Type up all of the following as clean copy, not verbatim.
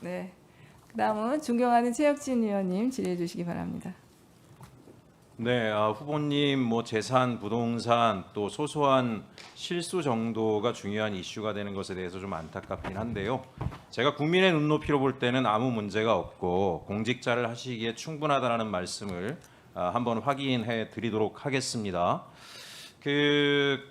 네. 그다음은 존경하는 최혁진 의원님 질의해 주시기 바랍니다. 네, 후보님 뭐 재산, 부동산 또 소소한 실수 정도가 중요한 이슈가 되는 것에 대해서 좀 안타깝긴 한데요. 제가 국민의 눈높이로 볼 때는 아무 문제가 없고 공직자를 하시기에 충분하다라는 말씀을 한번 확인해 드리도록 하겠습니다.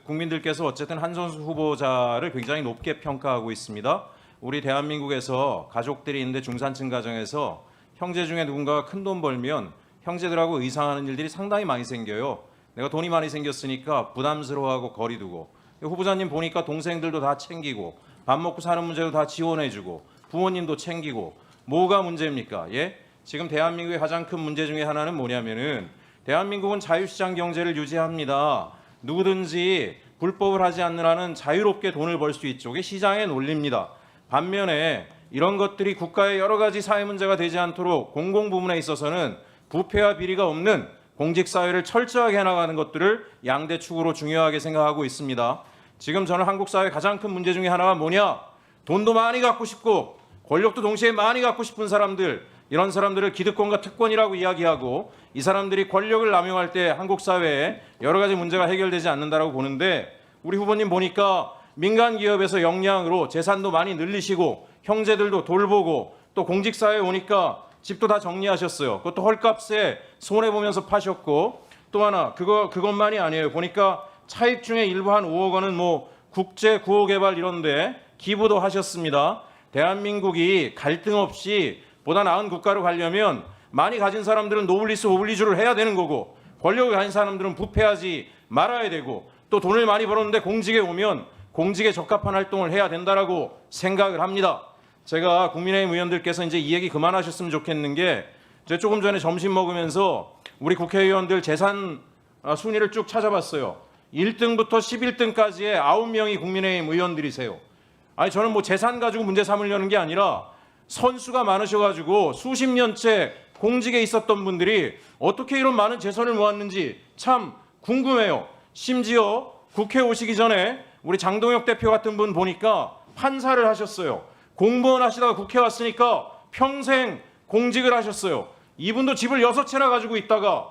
국민들께서 어쨌든 한선수 후보자를 굉장히 높게 평가하고 있습니다. 우리 대한민국에서 가족들이 있는데 중산층 가정에서 형제 중에 누군가가 큰 돈 벌면 형제들하고 의상하는 일들이 상당히 많이 생겨요. 내가 돈이 많이 생겼으니까 부담스러워하고 거리 두고, 후보자님 보니까 동생들도 다 챙기고 밥 먹고 사는 문제도 다 지원해주고 부모님도 챙기고, 뭐가 문제입니까? 예? 지금 대한민국의 가장 큰 문제 중에 하나는 뭐냐면은 대한민국은 자유시장 경제를 유지합니다. 누구든지 불법을 하지 않는 한은 자유롭게 돈을 벌 수 있죠. 이게 시장의 논리입니다. 반면에 이런 것들이 국가의 여러 가지 사회 문제가 되지 않도록 공공부문에 있어서는 부패와 비리가 없는 공직사회를 철저하게 해나가는 것들을 양대 축으로 중요하게 생각하고 있습니다. 지금 저는 한국 사회의 가장 큰 문제 중에 하나가 뭐냐? 돈도 많이 갖고 싶고 권력도 동시에 많이 갖고 싶은 사람들, 이런 사람들을 기득권과 특권이라고 이야기하고 이 사람들이 권력을 남용할 때 한국 사회에 여러 가지 문제가 해결되지 않는다라고 보는데, 우리 후보님 보니까 민간 기업에서 역량으로 재산도 많이 늘리시고 형제들도 돌보고 또 공직사회에 오니까 집도 다 정리하셨어요. 그것도 헐값에 손해보면서 파셨고, 또 하나 그것만이 아니에요. 보니까 차익 중에 일부 한 5억 원은 뭐 국제 구호개발 이런 데 기부도 하셨습니다. 대한민국이 갈등 없이 보다 나은 국가로 가려면 많이 가진 사람들은 노블리스 오블리주를 해야 되는 거고, 권력을 가진 사람들은 부패하지 말아야 되고, 또 돈을 많이 벌었는데 공직에 오면 공직에 적합한 활동을 해야 된다라고 생각을 합니다. 제가 국민의힘 의원들께서 이제 이 얘기 그만하셨으면 좋겠는 게, 제가 조금 전에 점심 먹으면서 우리 국회의원들 재산 순위를 쭉 찾아봤어요. 1등부터 11등까지의 9명이 국민의힘 의원들이세요. 아니, 저는 뭐 재산 가지고 문제 삼으려는 게 아니라 선수가 많으셔가지고 수십 년째 공직에 있었던 분들이 어떻게 이런 많은 재산을 모았는지 참 궁금해요. 심지어 국회 오시기 전에 우리 장동혁 대표 같은 분 보니까 판사를 하셨어요. 공무원 하시다가 국회 왔으니까 평생 공직을 하셨어요. 이분도 집을 6채나 가지고 있다가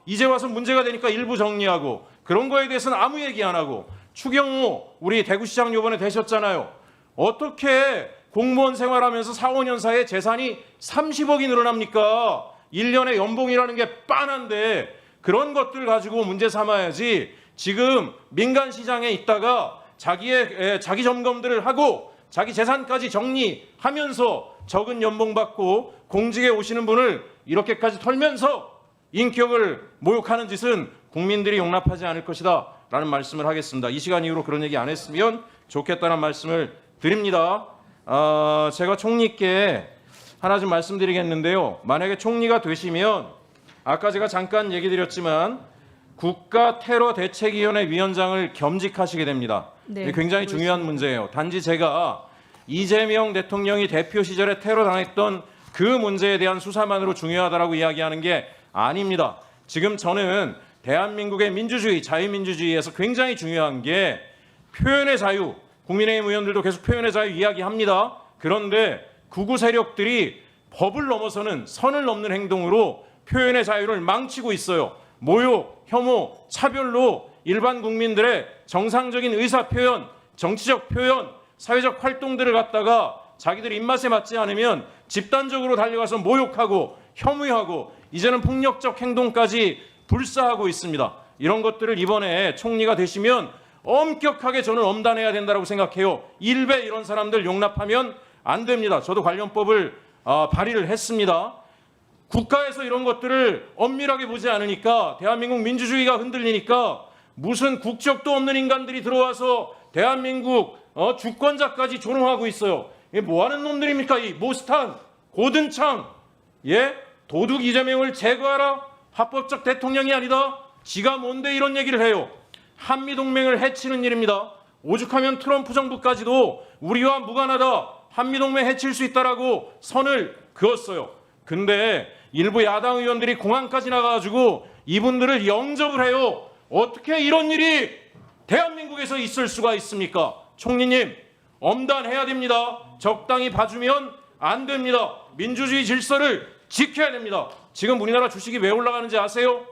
이제 와서 문제가 되니까 일부 정리하고, 그런 거에 대해서는 아무 얘기 안 하고, 추경호 우리 대구시장 요번에 되셨잖아요. 어떻게 공무원 생활하면서 4, 5년 사이에 재산이 30억이 늘어납니까? 1년에 연봉이라는 게 빤한데 그런 것들 가지고 문제 삼아야지, 지금 민간 시장에 있다가 자기 점검들을 하고 자기 재산까지 정리하면서 적은 연봉 받고 공직에 오시는 분을 이렇게까지 털면서 인격을 모욕하는 짓은 국민들이 용납하지 않을 것이다 라는 말씀을 하겠습니다. 이 시간 이후로 그런 얘기 안 했으면 좋겠다는 말씀을 드립니다. 제가 총리께 하나 좀 말씀드리겠는데요. 만약에 총리가 되시면 아까 제가 잠깐 얘기 드렸지만 국가테러대책위원회 위원장을 겸직하시게 됩니다. 네, 굉장히 중요한 문제예요. 단지 제가 이재명 대통령이 대표 시절에 테러 당했던 그 문제에 대한 수사만으로 중요하다라고 이야기하는 게 아닙니다. 지금 저는 대한민국의 민주주의, 자유민주주의에서 굉장히 중요한 게 표현의 자유, 국민의힘 의원들도 계속 표현의 자유 이야기합니다. 그런데 극우 세력들이 법을 넘어서는, 선을 넘는 행동으로 표현의 자유를 망치고 있어요. 모욕, 혐오, 차별로 일반 국민들의 정상적인 의사표현, 정치적 표현, 사회적 활동들을 갖다가 자기들 입맛에 맞지 않으면 집단적으로 달려가서 모욕하고 혐오하고 이제는 폭력적 행동까지 불사하고 있습니다. 이런 것들을 이번에 총리가 되시면 엄격하게 저는 엄단해야 된다고 생각해요. 일베 이런 사람들 용납하면 안 됩니다. 저도 관련법을 발의를 했습니다. 국가에서 이런 것들을 엄밀하게 보지 않으니까 대한민국 민주주의가 흔들리니까 무슨 국적도 없는 인간들이 들어와서 대한민국 주권자까지 조롱하고 있어요. 이게 뭐하는 놈들입니까? 이 모스탄, 고든창, 도둑 이재명을 제거하라? 합법적 대통령이 아니다? 지가 뭔데 이런 얘기를 해요? 한미동맹을 해치는 일입니다. 오죽하면 트럼프 정부까지도 우리와 무관하다, 한미동맹 해칠 수 있다라고 선을 그었어요. 근데 일부 야당 의원들이 공항까지 나가가지고 이분들을 영접을 해요. 어떻게 이런 일이 대한민국에서 있을 수가 있습니까? 총리님, 엄단해야 됩니다. 적당히 봐주면 안 됩니다. 민주주의 질서를 지켜야 됩니다. 지금 우리나라 주식이 왜 올라가는지 아세요?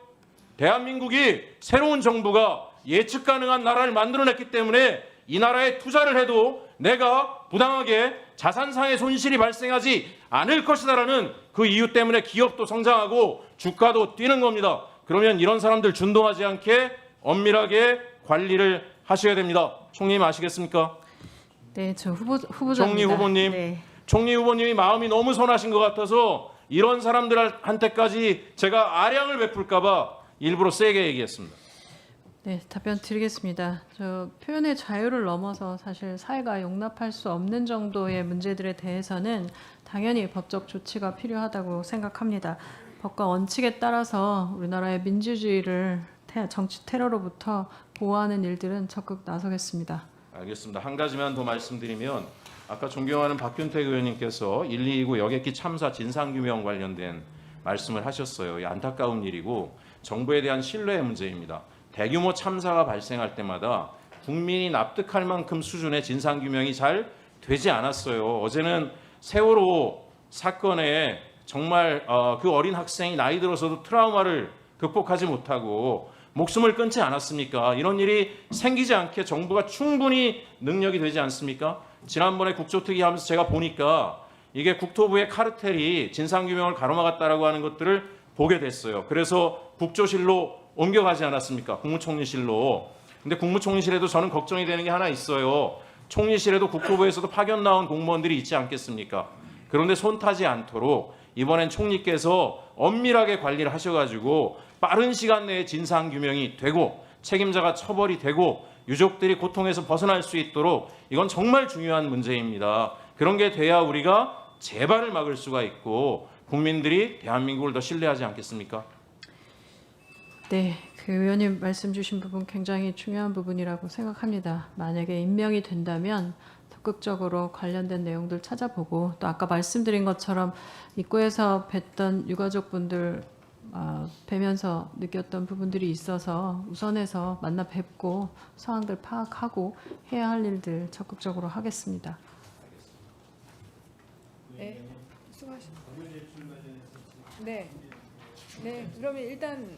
대한민국이 새로운 정부가 예측 가능한 나라를 만들어냈기 때문에 이 나라에 투자를 해도 내가 부당하게 자산상의 손실이 발생하지 않을 것이다라는 그 이유 때문에 기업도 성장하고 주가도 뛰는 겁니다. 그러면 이런 사람들 준동하지 않게 엄밀하게 관리를 하셔야 됩니다. 총리님 아시겠습니까? 네, 저 후보자입니다. 총리 후보님, 네. 총리 후보님이 마음이 너무 선하신 것 같아서 이런 사람들한테까지 제가 아량을 베풀까봐 일부러 세게 얘기했습니다. 네, 답변 드리겠습니다. 저 표현의 자유를 넘어서 사실 사회가 용납할 수 없는 정도의 문제들에 대해서는 당연히 법적 조치가 필요하다고 생각합니다. 법과 원칙에 따라서 우리나라의 민주주의를 정치 테러로부터 보호하는 일들은 적극 나서겠습니다. 알겠습니다. 한 가지만 더 말씀드리면 아까 존경하는 박균택 의원님께서 129 여객기 참사 진상규명 관련된 말씀을 하셨어요. 이 안타까운 일이고 정부에 대한 신뢰의 문제입니다. 대규모 참사가 발생할 때마다 국민이 납득할 만큼 수준의 진상규명이 잘 되지 않았어요. 어제는 세월호 사건에 정말 그 어린 학생이 나이 들어서도 트라우마를 극복하지 못하고 목숨을 끊지 않았습니까? 이런 일이 생기지 않게 정부가 충분히 능력이 되지 않습니까? 지난번에 국조특위 하면서 제가 보니까 이게 국토부의 카르텔이 진상규명을 가로막았다라고 하는 것들을 보게 됐어요. 그래서 국조실로 옮겨가지 않았습니까? 국무총리실로. 근데 국무총리실에도 저는 걱정이 되는 게 하나 있어요. 총리실에도 국토부에서도 파견 나온 공무원들이 있지 않겠습니까? 그런데 손 타지 않도록 이번엔 총리께서 엄밀하게 관리를 하셔가지고 빠른 시간 내에 진상규명이 되고 책임자가 처벌이 되고 유족들이 고통에서 벗어날 수 있도록 이건 정말 중요한 문제입니다. 그런 게 돼야 우리가 재발을 막을 수가 있고 국민들이 대한민국을 더 신뢰하지 않겠습니까? 네, 그 의원님 말씀 주신 부분 굉장히 중요한 부분이라고 생각합니다. 만약에 임명이 된다면 적극적으로 관련된 내용들 찾아보고 또 아까 말씀드린 것처럼 입구에서 뵀던 유가족분들 뵈면서 느꼈던 부분들이 있어서 우선해서 만나 뵙고 상황들 파악하고 해야 할 일들 적극적으로 하겠습니다. 네, 수고하셨습니다. 네, 네. 그러면 일단